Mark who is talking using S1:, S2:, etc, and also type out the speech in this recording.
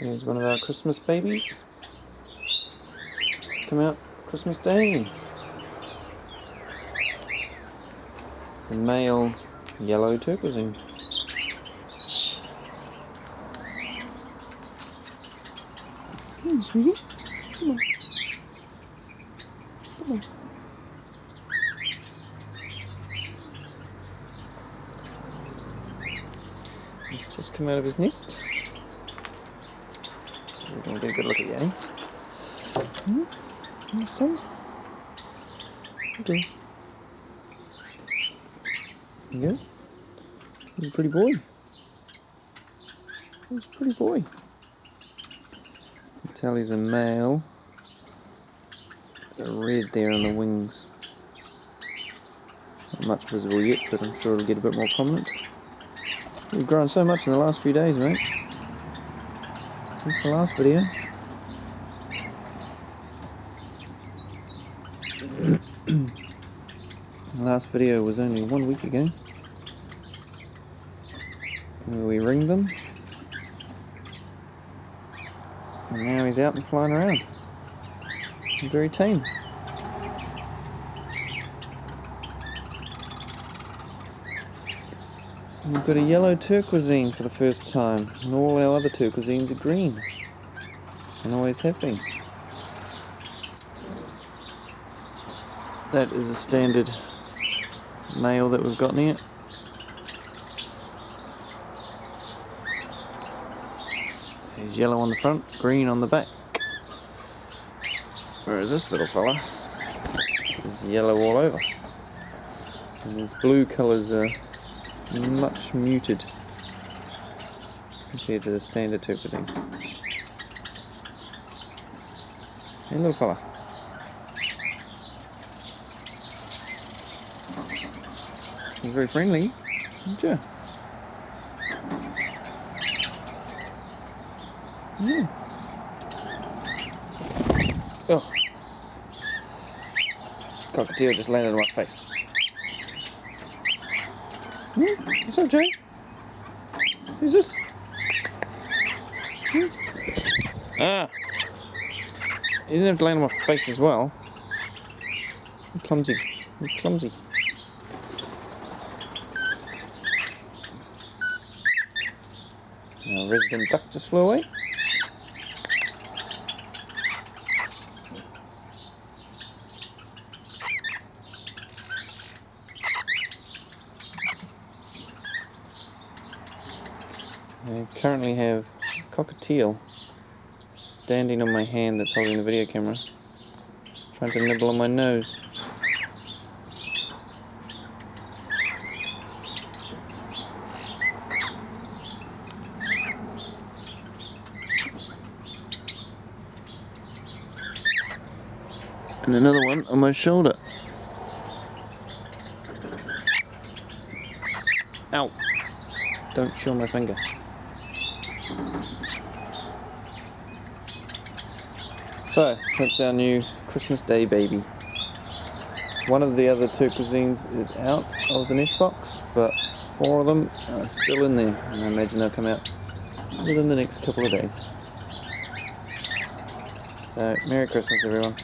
S1: Here's one of our Christmas babies. Come out Christmas Day. The male yellow turquoisine. Come on, sweetie. Come on. Come on. He's just come out of his nest. We're going to get a good look at you, eh? Nice son. Okay. There you go. He's a pretty boy. He's a pretty boy. You can tell he's a male. The red there on the wings. Not much visible yet, but I'm sure it'll get a bit more prominent. You've grown so much in the last few days, mate. Since the last video. The last video was only 1 week ago, where we ringed them, and now he's out and flying around. He's very tame. And we've got a yellow turquoisine for the first time, and all our other turquoisines are green, and always have been. That is a standard male that we've got here. He's yellow on the front, green on the back. Whereas this little fella is yellow all over. And his blue colours are much muted compared to the standard turquoisine. Hey little fella. He's very friendly, isn't you? Yeah. Oh. Cockatiel just landed on my face. What's up, Jay? Who's this? Ah! You didn't have to land on my face as well. You're clumsy. You're clumsy. Our resident duck just flew away. I currently have Cockatiel standing on my hand that's holding the video camera, trying to nibble on my nose. And another one on my shoulder. Ow! Don't chew my finger. So, that's our new Christmas Day baby. One of the other turquoisines is out of the nest box, but 4 of them are still in there, and I imagine they'll come out within the next couple of days. So, Merry Christmas everyone.